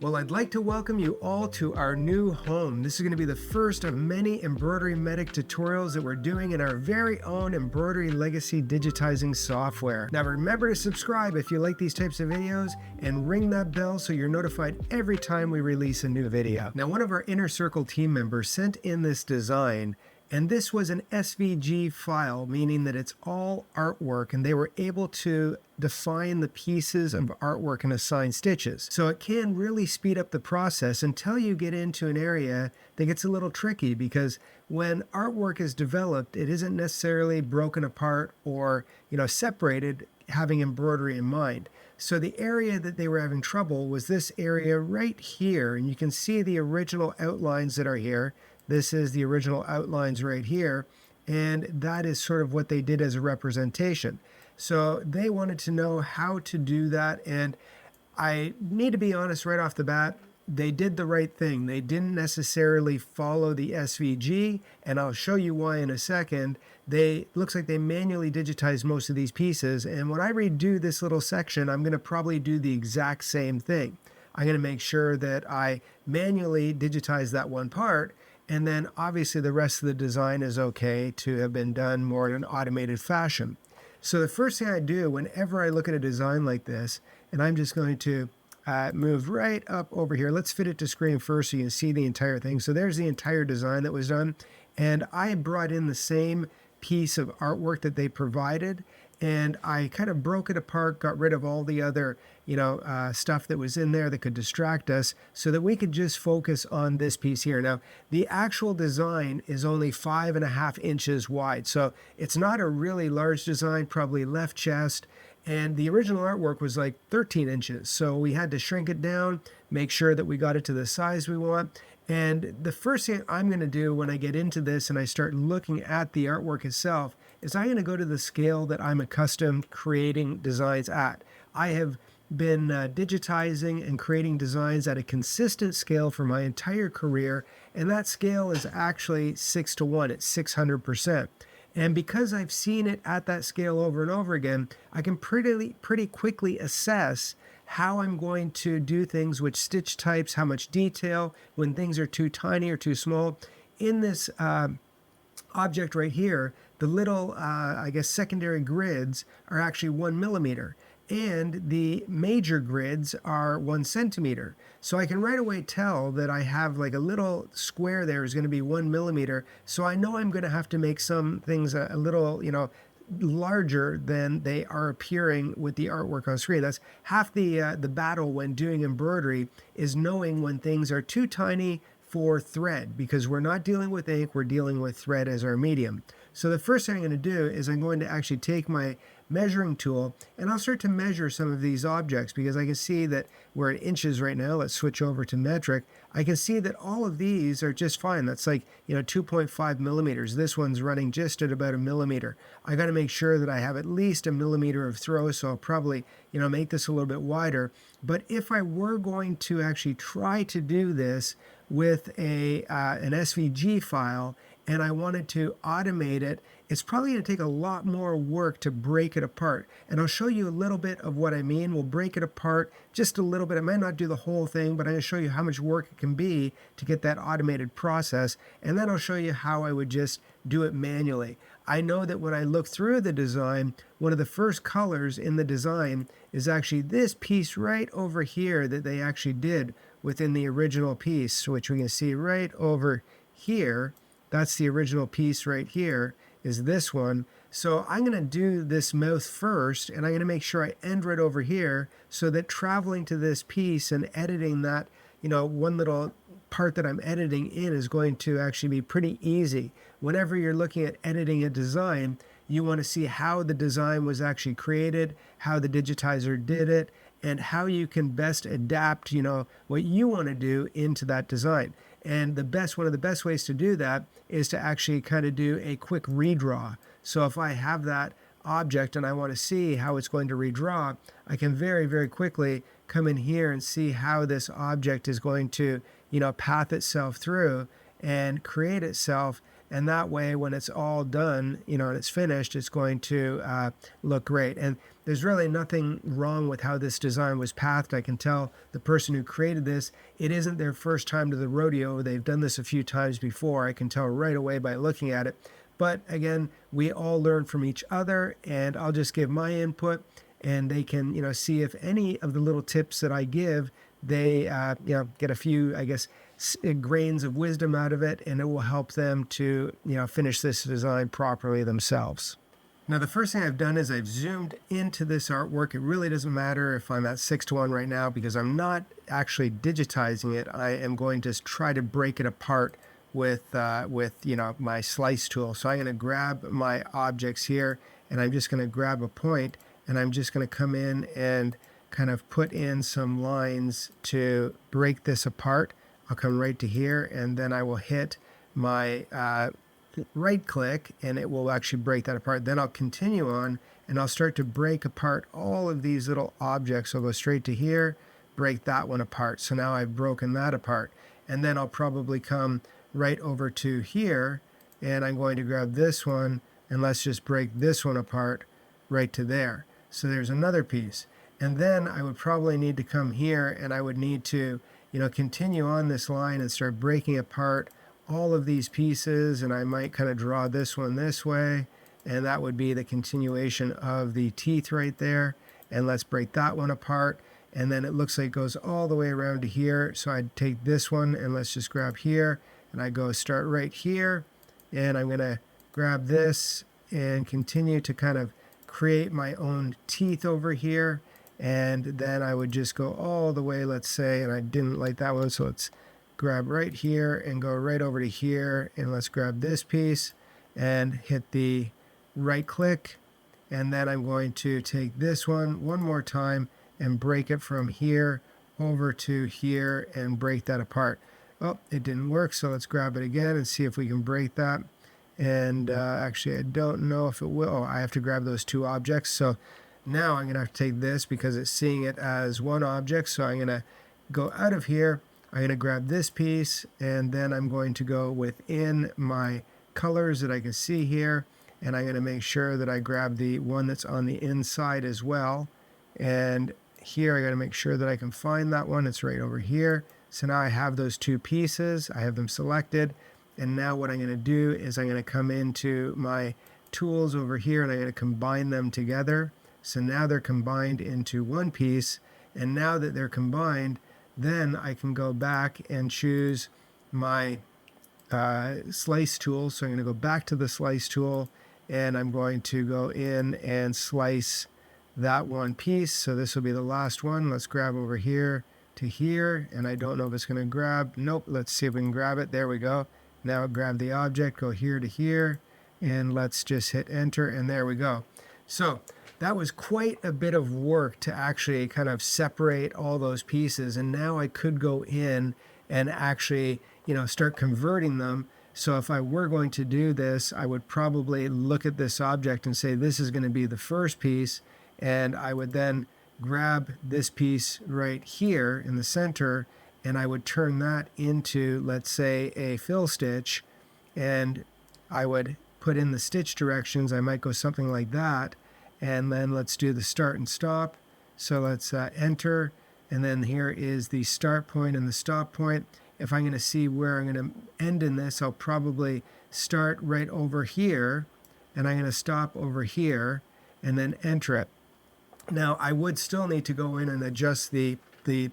Well, I'd like to welcome you all to our new home. This is going to be the first of many Embroidery Medic tutorials that we're doing in our very own Embroidery Legacy digitizing software. Now remember to subscribe if you like these types of videos and ring that bell so you're notified every time we release a new video. Now one of our Inner Circle team members sent in this design, and this was an SVG file, meaning that it's all artwork, and they were able to define the pieces of artwork and assign stitches. So it can really speed up the process until you get into an area that gets a little tricky, because when artwork is developed, it isn't necessarily broken apart or, separated having embroidery in mind. So the area that they were having trouble was this area right here, and you can see the original outlines that are here. This is the original outlines right here, and that is sort of what they did as a representation. So they wanted to know how to do that, and I need to be honest right off the bat, they did the right thing. They didn't necessarily follow the SVG, and I'll show you why in a second. Looks like they manually digitized most of these pieces, and when I redo this little section, I'm going to probably do the exact same thing. I'm going to make sure that I manually digitize that one part, and then obviously the rest of the design is okay to have been done more in an automated fashion. So the first thing I do whenever I look at a design like this, and I'm just going to move right up over here. Let's fit it to screen first so you can see the entire thing. So there's the entire design that was done. And I brought in the same piece of artwork that they provided, and I kind of broke it apart, got rid of all the other, stuff that was in there that could distract us so that we could just focus on this piece here. Now, the actual design is only 5.5 inches wide, so it's not a really large design, probably left chest, and the original artwork was like 13 inches. So we had to shrink it down, make sure that we got it to the size we want. And the first thing I'm going to do when I get into this and I start looking at the artwork itself is I'm going to go to the scale that I'm accustomed creating designs at. I have been digitizing and creating designs at a consistent scale for my entire career, and that scale is actually 6:1. It's 600%. And because I've seen it at that scale over and over again, I can pretty quickly assess how I'm going to do things, which stitch types, how much detail, when things are too tiny or too small. In this object right here, the little, secondary grids are actually 1 millimeter, and the major grids are 1 centimeter. So I can right away tell that I have like a little square there is going to be 1 millimeter. So I know I'm going to have to make some things a little, larger than they are appearing with the artwork on screen. That's half the battle when doing embroidery, is knowing when things are too tiny for thread, because we're not dealing with ink, we're dealing with thread as our medium. So the first thing I'm going to do is I'm going to actually take my measuring tool and I'll start to measure some of these objects, because I can see that we're at inches right now. Let's switch over to metric. I can see that all of these are just fine. That's like 2.5 millimeters. This one's running just at about 1 millimeter. I got to make sure that I have at least 1 millimeter of throw, so I'll probably make this a little bit wider. But if I were going to actually try to do this with an SVG file and I wanted to automate it, it's probably going to take a lot more work to break it apart. And I'll show you a little bit of what I mean. We'll break it apart just a little bit. I might not do the whole thing, but I'm going to show you how much work it can be to get that automated process. And then I'll show you how I would just do it manually. I know that when I look through the design, one of the first colors in the design is actually this piece right over here that they actually did within the original piece, which we can see right over here. That's the original piece right here, is this one. So I'm going to do this mouth first, and I'm going to make sure I end right over here so that traveling to this piece and editing that, one little part that I'm editing in is going to actually be pretty easy. Whenever you're looking at editing a design, you want to see how the design was actually created, how the digitizer did it, and how you can best adapt, what you want to do into that design. And one of the best ways to do that is to actually kind of do a quick redraw. So if I have that object and I want to see how it's going to redraw, I can very, very quickly come in here and see how this object is going to, path itself through and create itself. And that way, when it's all done, and it's finished, it's going to look great. And there's really nothing wrong with how this design was pathed. I can tell the person who created this, it isn't their first time to the rodeo. They've done this a few times before. I can tell right away by looking at it. But again, we all learn from each other, and I'll just give my input, and they can, see if any of the little tips that I give, they, get a few, I guess, grains of wisdom out of it, and it will help them to, finish this design properly themselves. Now, the first thing I've done is I've zoomed into this artwork. It really doesn't matter if I'm at 6:1 right now because I'm not actually digitizing it. I am going to try to break it apart with my slice tool. So I'm going to grab my objects here, and I'm just going to grab a point, and I'm just going to come in and kind of put in some lines to break this apart. I'll come right to here, and then I will hit my right click, and it will actually break that apart. Then I'll continue on, and I'll start to break apart all of these little objects. I'll go straight to here, break that one apart. So now I've broken that apart. And then I'll probably come right over to here, and I'm going to grab this one, and let's just break this one apart right to there. So there's another piece. And then I would probably need to come here, and I would need to, continue on this line and start breaking apart all of these pieces, and I might kind of draw this one this way, and that would be the continuation of the teeth right there. And let's break that one apart, and then it looks like it goes all the way around to here. So I'd take this one, and let's just grab here, and I go start right here, and I'm going to grab this and continue to kind of create my own teeth over here. And then I would just go all the way, let's say, and I didn't like that one, so let's grab right here and go right over to here, and let's grab this piece and hit the right click, and then I'm going to take this one more time and break it from here over to here and break that apart. Oh, it didn't work, so let's grab it again and see if we can break that. And actually, I don't know if it will. Oh, I have to grab those two objects. So now I'm going to have to take this because it's seeing it as one object. So I'm going to go out of here. I'm going to grab this piece, and then I'm going to go within my colors that I can see here, and I'm going to make sure that I grab the one that's on the inside as well. And here I got to make sure that I can find that one. It's right over here. So now I have those two pieces. I have them selected. And now what I'm going to do is I'm going to come into my tools over here, and I'm going to combine them together. So now they're combined into one piece. And now that they're combined, then I can go back and choose my slice tool. So I'm going to go back to the slice tool, and I'm going to go in and slice that one piece. So this will be the last one. Let's grab over here to here, and I don't know if it's going to grab. Nope. Let's see if we can grab it. There we go. Now grab the object, go here to here, and let's just hit enter, and there we go. So that was quite a bit of work to actually kind of separate all those pieces, and now I could go in and actually, start converting them. So if I were going to do this, I would probably look at this object and say this is going to be the first piece, and I would then grab this piece right here in the center, and I would turn that into, let's say, a fill stitch, and I would put in the stitch directions. I might go something like that, and then let's do the start and stop. So let's enter, and then here is the start point and the stop point. If I'm going to see where I'm going to end in this, I'll probably start right over here, and I'm going to stop over here, and then enter it. Now, I would still need to go in and adjust the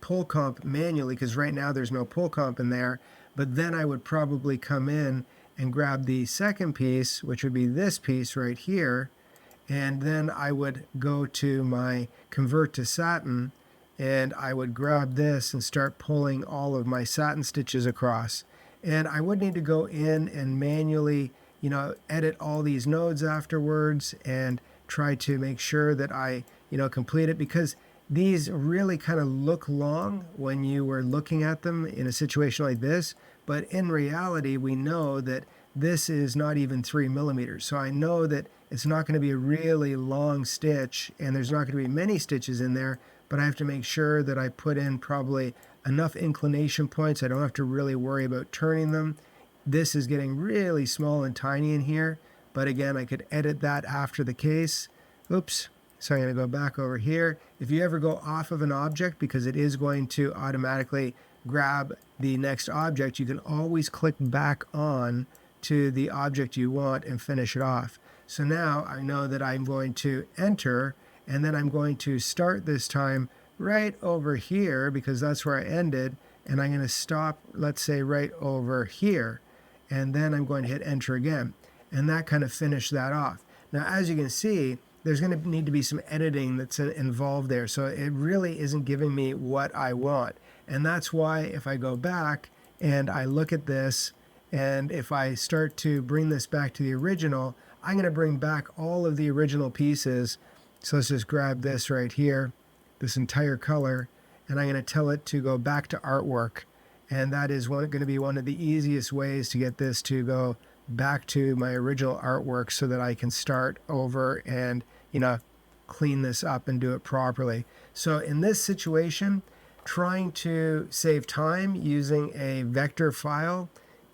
pull comp manually, because right now there's no pull comp in there, but then I would probably come in and grab the second piece, which would be this piece right here, and then I would go to my convert to satin, and I would grab this and start pulling all of my satin stitches across. And I would need to go in and manually, edit all these nodes afterwards and try to make sure that I, complete it, because these really kind of look long when you were looking at them in a situation like this, but in reality, we know that this is not even 3 millimeters. So I know that it's not going to be a really long stitch, and there's not going to be many stitches in there, but I have to make sure that I put in probably enough inclination points. I don't have to really worry about turning them. this is getting really small and tiny in here. But again, I could edit that after the case. Oops. So I'm going to go back over here. If you ever go off of an object, because it is going to automatically grab the next object, you can always click back on to the object you want and finish it off. So now I know that I'm going to enter, and then I'm going to start this time right over here because that's where I ended, and I'm going to stop, let's say, right over here, and then I'm going to hit enter again, and that kind of finished that off. Now, as you can see, there's going to need to be some editing that's involved there, so it really isn't giving me what I want. And that's why if I go back and I look at this, and if I start to bring this back to the original, I'm going to bring back all of the original pieces. So let's just grab this right here, this entire color, and I'm going to tell it to go back to artwork. And that is going to be one of the easiest ways to get this to go back to my original artwork so that I can start over and, clean this up and do it properly. So in this situation, trying to save time using a vector file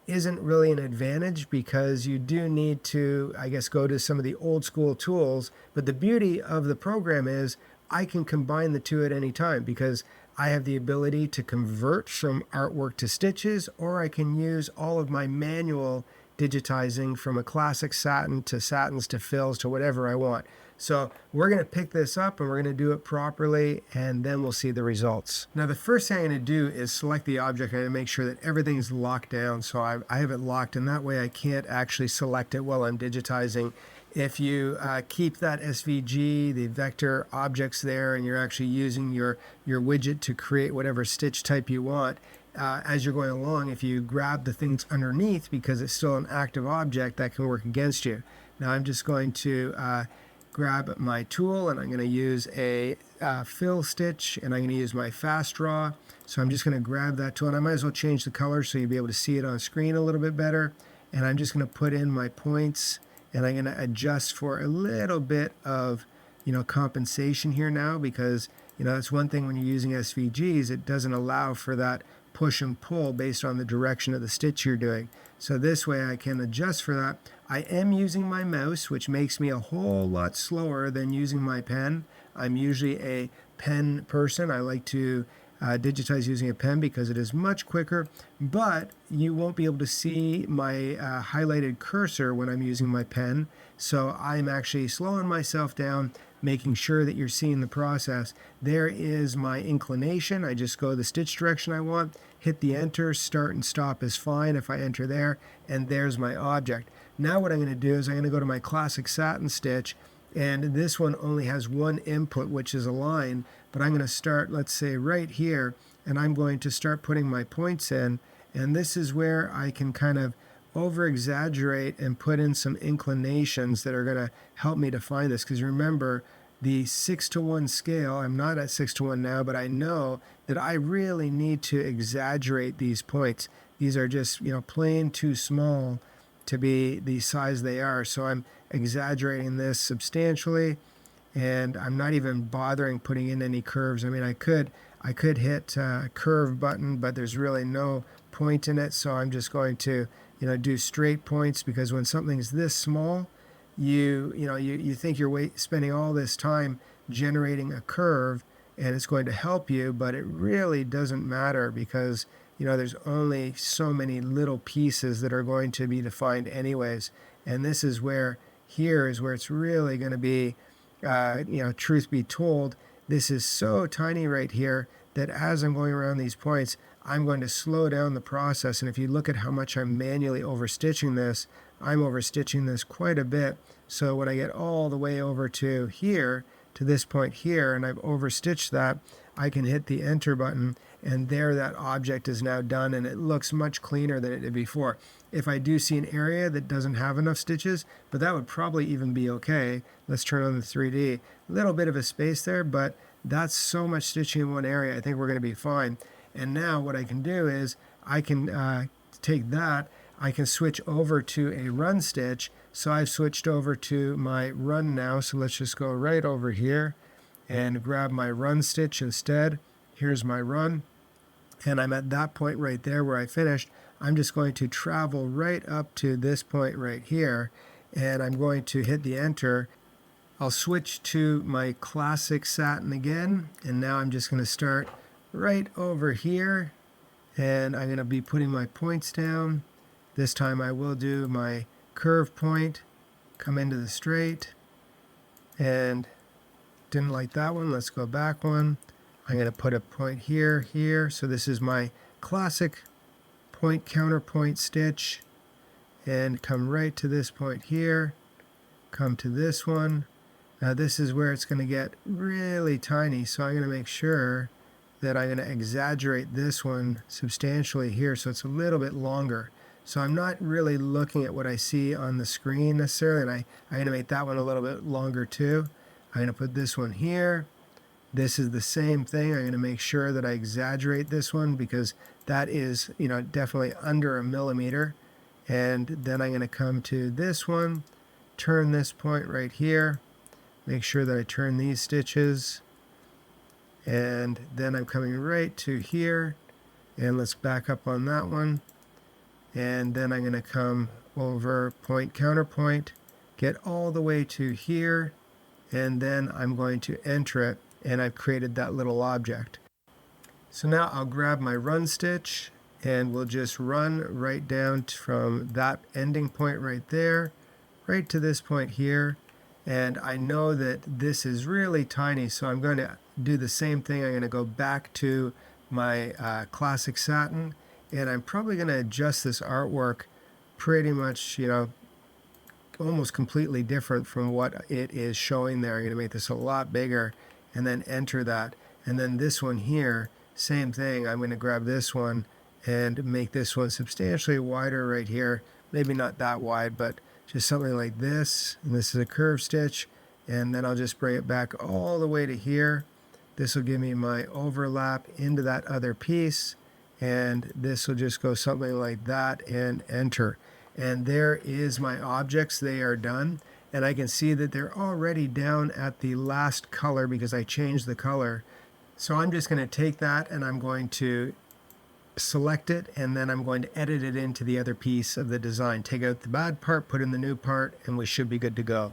isn't really an advantage because you do need to, I guess, go to some of the old school tools. But the beauty of the program is I can combine the two at any time because I have the ability to convert from artwork to stitches, or I can use all of my manual digitizing from a classic satin to satins to fills to whatever I want. So we're going to pick this up and we're going to do it properly, and then we'll see the results. Now, the first thing I'm going to do is select the object. I'm going to make sure that everything's locked down. So I have it locked, and that way I can't actually select it while I'm digitizing. If you keep that SVG, the vector objects there, and you're actually using your widget to create whatever stitch type you want, as you're going along, if you grab the things underneath because it's still an active object, that can work against you. Now I'm just going to grab my tool, and I'm going to use a fill stitch, and I'm going to use my fast draw. So I'm just going to grab that tool, and I might as well change the color so you'll be able to see it on screen a little bit better. And I'm just going to put in my points, and I'm going to adjust for a little bit of compensation here now, because that's one thing when you're using SVGs, it doesn't allow for that push and pull based on the direction of the stitch you're doing. So this way I can adjust for that. I am using my mouse, which makes me a whole lot slower than using my pen. I'm usually a pen person. I like to digitize using a pen because it is much quicker, but you won't be able to see my highlighted cursor when I'm using my pen. So I'm actually slowing myself down, making sure that you're seeing the process. There is my inclination. I just go the stitch direction I want, hit the enter, start and stop is fine if I enter there, and there's my object. Now what I'm going to do is I'm going to go to my classic satin stitch, and this one only has one input, which is a line, but I'm going to start, let's say, right here, and I'm going to start putting my points in, and this is where I can kind of over-exaggerate and put in some inclinations that are going to help me define this, because remember, the 6:1 scale, I'm not at 6:1 now, but I know that I really need to exaggerate these points. These are just, plain too small to be the size they are, so I'm exaggerating this substantially, and I'm not even bothering putting in any curves. I mean, I could hit a curve button, but there's really no point in it, so I'm just going to do straight points, because when something's this small, you think you're spending all this time generating a curve and it's going to help you, but it really doesn't matter, because there's only so many little pieces that are going to be defined anyways. And this is where it's really going to be, truth be told, this is so tiny right here that as I'm going around these points, I'm going to slow down the process. And if you look at how much I'm manually overstitching this, I'm overstitching this quite a bit. So when I get all the way over to here, to this point here, and I've overstitched that, I can hit the enter button, and there that object is now done, and it looks much cleaner than it did before. If I do see an area that doesn't have enough stitches, but that would probably even be okay. Let's turn on the 3D. A little bit of a space there, but that's so much stitching in one area, I think we're going to be fine. And now what I can do is I can take that, I can switch over to a run stitch. So I've switched over to my run now. So let's just go right over here and grab my run stitch instead. Here's my run. And I'm at that point right there where I finished. I'm just going to travel right up to this point right here, and I'm going to hit the enter. I'll switch to my classic satin again, and now I'm just going to start right over here, and I'm going to be putting my points down. This time I will do my curve point, come into the straight, and didn't like that one. Let's go back one. I'm going to put a point here, here. So this is my classic point counterpoint stitch, and come right to this point here, come to this one. Now this is where it's going to get really tiny, so I'm going to make sure that I'm going to exaggerate this one substantially here so it's a little bit longer. So I'm not really looking at what I see on the screen necessarily, and I'm going to make that one a little bit longer too. I'm going to put this one here. This is the same thing. I'm going to make sure that I exaggerate this one because that is, definitely under 1 millimeter. And then I'm going to come to this one, turn this point right here, make sure that I turn these stitches, and then I'm coming right to here, and let's back up on that one. And then I'm going to come over point counterpoint, get all the way to here, and then I'm going to enter it, and I've created that little object. So now I'll grab my run stitch, and we'll just run right down from that ending point right there, right to this point here. And I know that this is really tiny, so I'm going to do the same thing. I'm going to go back to my classic satin, and I'm probably going to adjust this artwork pretty much, almost completely different from what it is showing there. I'm going to make this a lot bigger and then enter that. And then this one here, same thing. I'm going to grab this one and make this one substantially wider right here. Maybe not that wide, but just something like this. And this is a curve stitch. And then I'll just bring it back all the way to here. This will give me my overlap into that other piece. And this will just go something like that and enter. And there is my objects. They are done. And I can see that they're already down at the last color because I changed the color. So I'm just going to take that and I'm going to select it, and then I'm going to edit it into the other piece of the design. Take out the bad part, put in the new part, and we should be good to go.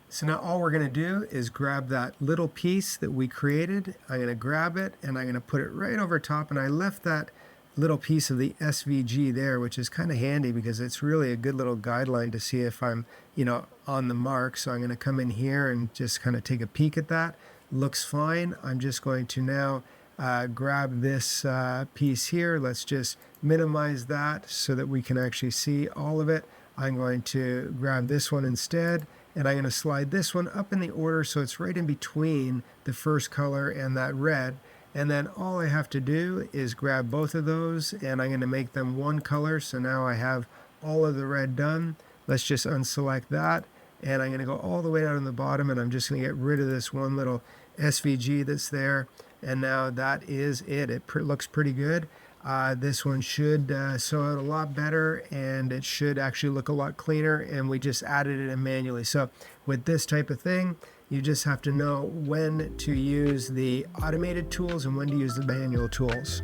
So now all we're going to do is grab that little piece that we created. I'm going to grab it and I'm going to put it right over top, and I left that little piece of the SVG there, which is kind of handy because it's really a good little guideline to see if I'm, on the mark. So I'm going to come in here and just kind of take a peek at that. Looks fine. I'm just going to now grab this piece here. Let's just minimize that so that we can actually see all of it. I'm going to grab this one instead, and I'm going to slide this one up in the order so it's right in between the first color and that red. And then all I have to do is grab both of those, and I'm going to make them one color. So now I have all of the red done. Let's just unselect that, and I'm going to go all the way down to the bottom, and I'm just going to get rid of this one little SVG that's there. And now that is it. It looks pretty good. This one should sew out a lot better, and it should actually look a lot cleaner, and we just added it in manually. So with this type of thing, you just have to know when to use the automated tools and when to use the manual tools.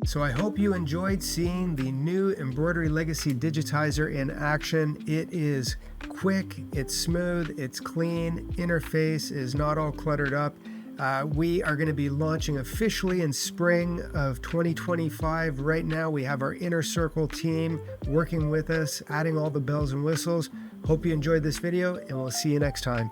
So I hope you enjoyed seeing the new Embroidery Legacy Digitizer in action. It is quick, it's smooth, it's clean, interface is not all cluttered up. We are going to be launching officially in spring of 2025. Right now we have our Inner Circle team working with us, adding all the bells and whistles. Hope you enjoyed this video, and we'll see you next time.